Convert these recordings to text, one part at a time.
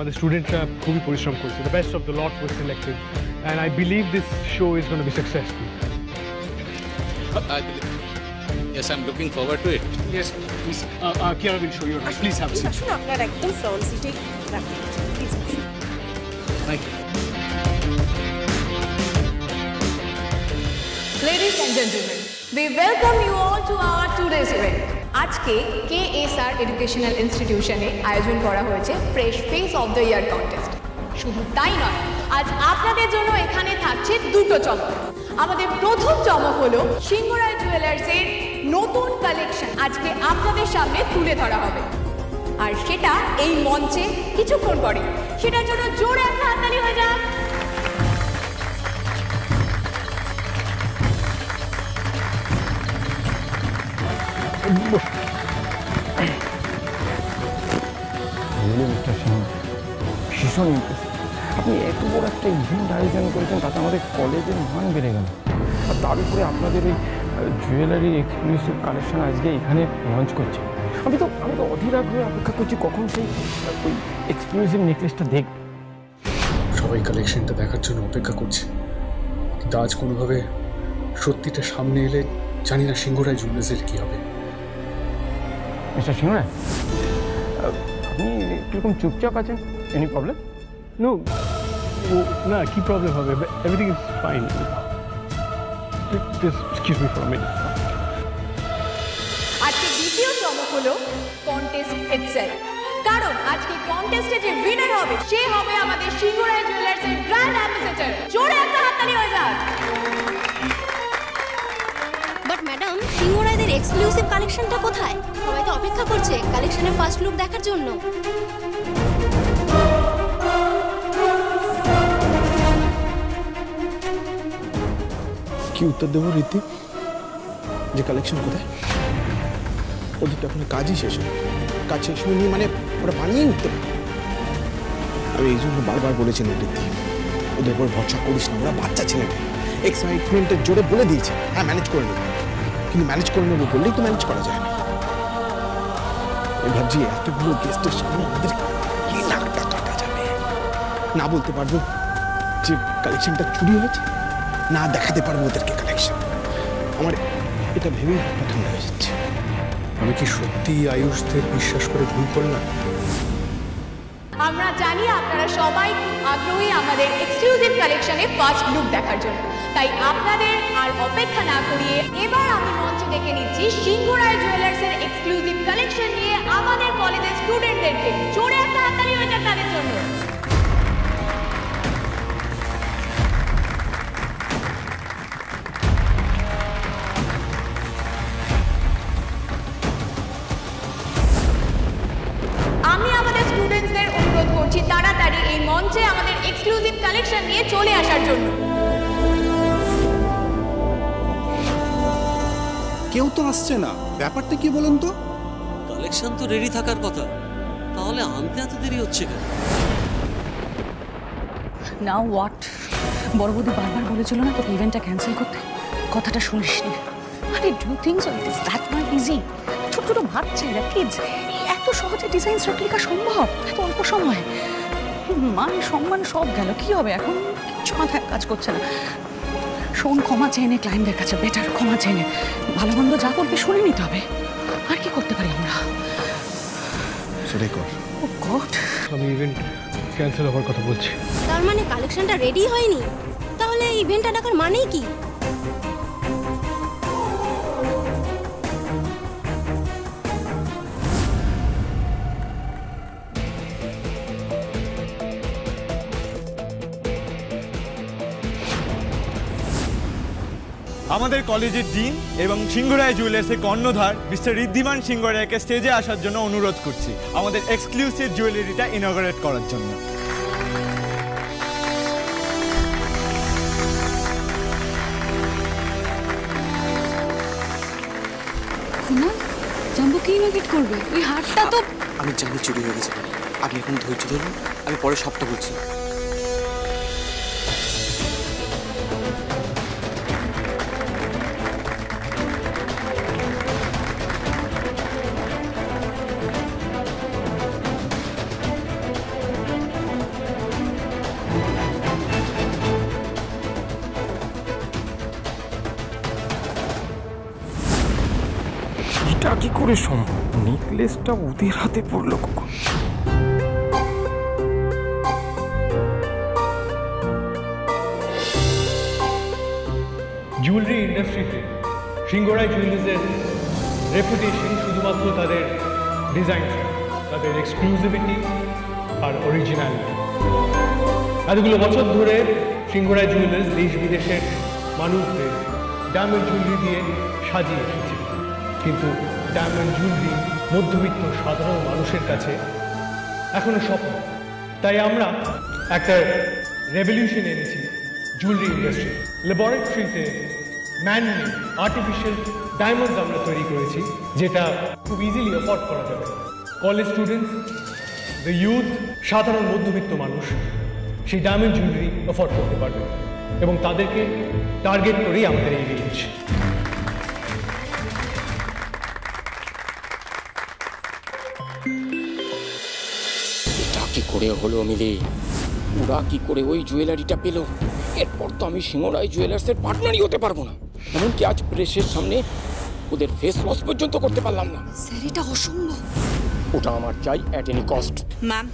আমাদের স্টুডেন্টরা খুবই পরিশ্রম করছে। The best of the lot was selected and I believe this show is going to be successful. I believe. Yes, I'm looking forward to it. Yes, please. Kiara will show you. Please have a seat. আসুন, আপনার একদম front সিটে রাখুন please. Thank you. Ladies and gentlemen, we welcome you all to our today's event. আজকে KSR educational ইনস্টিটিউশনে আয়োজন করা হয়েছে fresh face of the year contest. শুধু তাই নয়, আজ আপনাদের জন্য এখানে থাকছে দুটো চমক। আমাদের প্রথম চমক হলো সিংহরায় জুয়েলার্সের নতুন কালেকশন আজকে আপনাদের সামনে তুলে ধরা হবে, আর সেটা এই মঞ্চে কিছুক্ষণ পরে। সেটার জন্য জোরে একটা হাততালি হয়ে যাক। ভীষণ ইন্টারেস্ট। আপনি এত বড় একটা ইভেন্ট আয়োজন করেছেন, তাতে আমাদের কলেজের মান বেড়ে গেল। আর তার উপরে আপনাদের এই জুয়েলারি এক্সক্লুসিভ কালেকশন আজকে এখানে লঞ্চ করছে। আমি তো অধীর আগ্রহে অপেক্ষা করছি কখন সেই ওই এক্সক্লুসিভ নেকলেসটা দেখব। সবাই কালেকশনটা দেখার জন্য অপেক্ষা করছে, কিন্তু আজ কোনোভাবে সত্যিটা সামনে এলে জানি না সিংহরায় জুয়েলার্সের কী হবে। মিস্টার সিংহরায়, আপনি কীরকম চুপচাপ আছেন? Any problem? No, no, কি প্রবলেম হবে? Everything is fine. Just excuse me for a minute. আজকে দ্বিতীয় চমক হলো কন্টেস্ট ইটসেলফ, কারণ আজকে কন্টেস্টে যে উইনার হবে সে হবে আমাদের সিংহরায় জুয়েলার্সের ব্র্যান্ড অ্যাম্বাসেডর। জোরে একটা হাততালি হয়ে যাক। বাট ম্যাডাম, সিংহরায়দের এক্সক্লুসিভ কালেকশনটা কোথায়? সবাই তো অপেক্ষা করছে কালেকশনের ফার্স্ট লুক দেখার জন্য। কি উত্তর দেবো রীতি? যে কালেকশন কোথায়? ওদের তো এখন কাজই শেষ হয়, কাজ শেষ হয়নি মানে ওরা বানিয়ে উঠতে পারে। আমি এই জন্য বারবার বলেছিলাম রীতি, ওদের উপর ভরসা করিস না, ওরা বাচ্চা ছেলেটা। এক্সাইটমেন্টের জোরে বলে দিয়েছে হ্যাঁ ম্যানেজ করে নেবো, কিন্তু ম্যানেজ করে নেবো বললেই তো ম্যানেজ করা যায় না। আমি ভাবছি এতগুলো গেস্টের সামনে আমাদের কি নাকটা কাটা যাবে। না বলতে পারবো যে কালেকশনটা চুরি হয়েছে, না দেখাতে পারবো ওদেরকে কালেকশন। আমার এটা ভেবেই হাতটা ঠান্ডা হয়ে যাচ্ছে। আমি কি সত্যি আয়ুষদের বিশ্বাস করে ভুল করলাম? আমরা জানি আপনারা সবাই আগ্রহী আমাদের এক্সক্লুসিভ কালেকশনে ফার্স্ট লুক দেখার জন্য, তাই আপনাদের আর অপেক্ষা না করিয়ে এবার আমি মঞ্চে ডেকে নিচ্ছি সিংহরায় জুয়েলার্সের এক্সক্লুসিভ কালেকশন নিয়ে আমাদের কলেজের স্টুডেন্টদেরকে। জোরে একটা হাততালি হয়ে যাক তাদের জন্য। আমি আমাদের স্টুডেন্টসদের অনুরোধ করছি তাড়াতাড়ি এই মঞ্চে আমাদের এক্সক্লুসিভ কালেকশন নিয়ে চলে আসার জন্য। কেউ তো আসছে না, ব্যাপারটা কি বলুন তো? কালেকশন তো রেডি থাকার কথা, তাহলে আনতে এত দেরি হচ্ছে কেন? Now what? বড় বৌদি বারবার বলেছিল না তোকে ইভেন্টটা ক্যান্সেল করতে, কথাটা শুনিসনি। আরে do things it is that not easy. ছোট ছোট বাচ্চা এরা কিডস, এত সহজে ডিজাইন রেপ্লিকা সম্ভব এত অল্প সময়? মান সম্মান সব গেল, কি হবে এখন? কিচ্ছু মাথায় কাজ করছে না। শোন, ক্ষমা চেয়ে নে ক্লায়েন্টদের কাছে, বেটার ক্ষমা চেয়ে নে। ভালো মন্দ যা করবে শুনে নিতে হবে, আর কি করতে পারি আমরা? সেটাই কর। ও গড, আমি ইভেন্ট ক্যান্সেল হওয়ার কথা বলছি। তার মানে কালেকশনটা রেডি হয়নি? তাহলে এই ইভেন্টটা ডাকার মানেই কি? আমাদের কলেজের ডিন এবং সিংহরায় জুয়েলার্সের কর্ণধার মিস্টার ঋদ্ধিমান সিংহরায়কে স্টেজে আসার জন্য অনুরোধ করছি আমাদের এক্সক্লুসিভ জুয়েলারিটা ইনঅগারেট করার জন্য। কুনাল, জাম্বুকে ইনভাইট করবে? ওই হারটা তো আমি জানি চুরি হয়ে গেছে, আপনি এখন ধৈর্য ধরুন, আমি পরে সবটা বলছি। করে সম্ভব? নেকলেসটা ওদের হাতে পড়লো কখন? জুয়েলারি ইন্ডাস্ট্রিতে সিংহরায় জুয়েলার্সের রেপুটেশন শুধুমাত্র তাদের ডিজাইন, তাদের এক্সক্লুসিভিটি আর অরিজিনালিটি। এতগুলো বছর ধরে সিংহরায় জুয়েলার্স দেশ বিদেশের মানুষদের ডায়মন্ড জুয়েলারি দিয়ে সাজিয়ে এসেছে, কিন্তু ডায়মন্ড জুয়েলারি মধ্যবিত্ত সাধারণ মানুষের কাছে এখনো স্বপ্ন। তাই আমরা একটা রেভলিউশন এনেছি জুয়েলারি ইন্ডাস্ট্রি। ল্যাবরেটরিতে ম্যানমেড আর্টিফিশিয়াল ডায়মন্ড আমরা তৈরি করেছি, যেটা খুব ইজিলি অ্যাফোর্ড করা যাবে। কলেজ স্টুডেন্টস, দ্য ইউথ, সাধারণ মধ্যবিত্ত মানুষ সেই ডায়মন্ড জুয়েলারি অ্যাফোর্ড করতে পারবে, এবং তাদেরকে টার্গেট করেই আমাদের এই রেঞ্জ। এটা কি করে হলো মিলে? ওরা কি করে ওই জুয়েলারিটা পেল? এরপর তো আমি সিংহরায় জুয়েলার্সের পার্টনারই হতে পারবো না। এমনকি আজ প্রেসের সামনে ওদের ফেস লস পর্যন্ত করতে পারলাম না। স্যার, এটা অসম্ভব। ওটা আমার চাই অ্যাট এনি কস্ট। ম্যাম,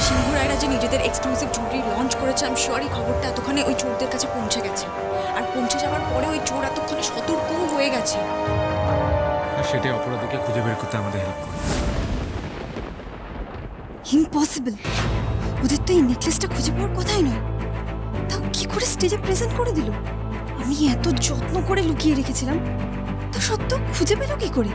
সিংহরায়রা যে নিজেদের এক্সক্লুসিভ জুয়েলারি লঞ্চ করেছে, আমি শিওর এই খবরটা এতক্ষণে ওই চোরদের কাছে পৌঁছে গেছে। আর পৌঁছে যাওয়ার পরে ওই চোর এতক্ষণে সতর্কও হয়ে গেছে। সেটাই অপরাধীকে খুঁজে বের করতে আমাদের হেল্প করে। ইম্পসিবল। ওদের তো এই নেকলেসটা খুঁজে পাওয়ার কথাই নয়, তাও কি করে স্টেজে প্রেজেন্ট করে দিল? আমি এত যত্ন করে লুকিয়ে রেখেছিলাম, তা সত্ত্বেও খুঁজে পেল কি করে?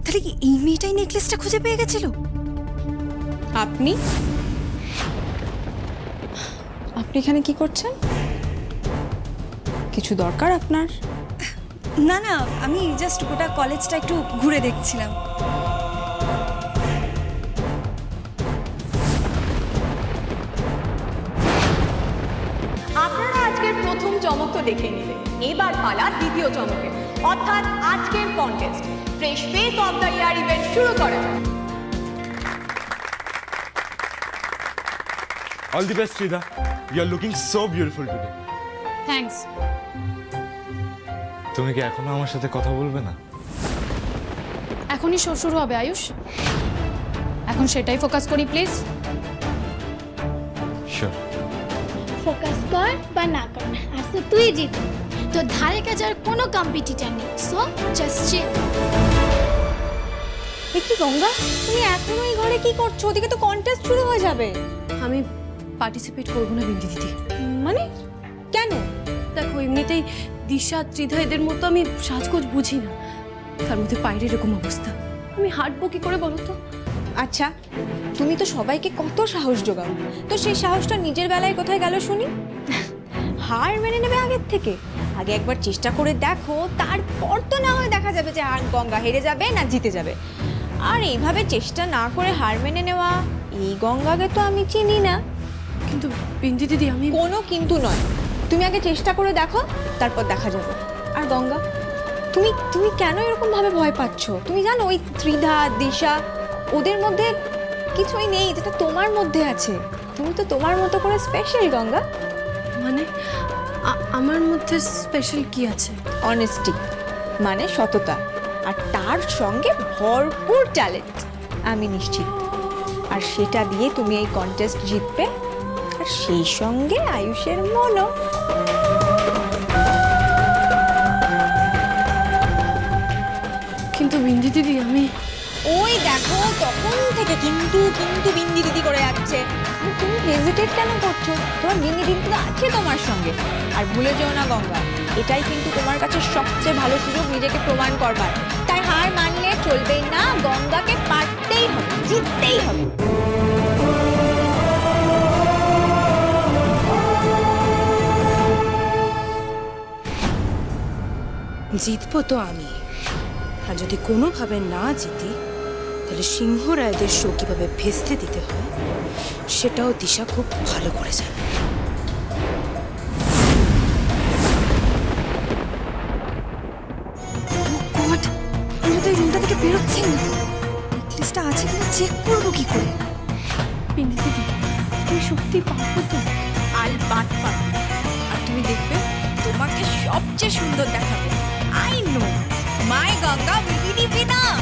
তাহলে কি এই মেয়েটাই নেকলেসটা খুঁজে পেয়ে গেছিল? আপনি এখানে কি করছেন? কিছু দরকার আপনার? না না, আমি জাস্ট গোটা কলেজটা একটু ঘুরে দেখছিলাম। আপনারা আজকের প্রথম চমক তো দেখে নিলেন, এবার পালা দ্বিতীয় চমকের, অর্থাৎ আজকের contest fresh face of the year event শুরু করা। All the best, Sridhar. You are looking so beautiful today. Thanks. তুমি কি এখনো আমার সাথে কথা বলবে না? এখনই শো শুরু হবে আয়ুষ, এখন সেটাই ফোকাস করি প্লিজ। শিওর। ফোকাস কর বা না কর, আজ তো তুই জিত, তো ধারে কাছে আর কোনো কম্পিটিটর নেই, সো জাস্ট চিল। কি গঙ্গা, তুমি এখনো এই ঘরে কি করছো? ওদিকে তো কন্টেস্ট শুরু হয়ে যাবে। আমি পার্টিসিপেট করবো না বিন্দি দিদি। মানে কেন? দেখো, এমনিতেই দিশা, ত্রিধা এদের মতো আমি সাজগোজ বুঝি না, তার মধ্যে পায়ের এরকম অবস্থা, আমি হাঁটবো কি করে বলো তো? আচ্ছা, তুমি তো সবাইকে কত সাহস জোগাও, তো সেই সাহসটা নিজের বেলায় কোথায় গেল শুনি? হার মেনে নেবে আগের থেকে? আগে একবার চেষ্টা করে দেখো, তারপর তো না হয় দেখা যাবে যে গঙ্গা হেরে যাবে না জিতে যাবে। আর এইভাবে চেষ্টা না করে হার মেনে নেওয়া, এই গঙ্গাকে তো আমি চিনি না। কিন্তু বিন্দি দিদি, আমি কোনো কিন্তু নয়, তুমি আগে চেষ্টা করে দেখো, তারপর দেখা যাবে। আর গঙ্গা, তুমি কেন এরকম ভাবে ভয় পাচ্ছ? তুমি জানো ওই ত্রিধা, দিশা, ওদের মধ্যে কিছুই নেই যেটা তোমার মধ্যে আছে। তুমি তো তোমার মতো করে স্পেশাল গঙ্গা। মানে আমার মধ্যে স্পেশাল কি আছে? অনেস্টি, মানে সততা, আর তার সঙ্গে ভরপুর ট্যালেন্ট, আমি নিশ্চিত। আর সেটা দিয়ে তুমি এই কন্টেস্ট জিতবে, আর সেই সঙ্গে আয়ুষের মনও। কিন্তু বিন্দি দিদি, আমি ওই দেখো তখন থেকে কিন্তু বিন্দি দিদি করে যাচ্ছে। তুমি হেজিটেট কেন করছো? তোমার বিন্দি দিদি তো আছে তোমার সঙ্গে। আর ভুলে যেও না গঙ্গা, এটাই কিন্তু তোমার কাছে সবচেয়ে ভালো সুযোগ নিজেকে প্রমাণ করবার। তাই হার মানলে চলবে না, গঙ্গাকে পারতেই হবে, জিততেই হবে। জিতবো তো আমি, আর যদি কোনোভাবে না জিতি তাহলে সিংহ রায়দের শো কিভাবে ভেস্তে দিতে হয় সেটাও দিশা খুব ভালো করে জানে। রুমটা থেকে বেরোচ্ছেন না, নেকলেসটা আছে কিনা চেক করবো কি করে? পিন্দি দিদি, তুমি সত্যি পারবো তো? আলবাত পারবো, আর তুমি দেখবে তোমাকে সবচেয়ে সুন্দর দেখাবো। I know my Ganga will be the winner.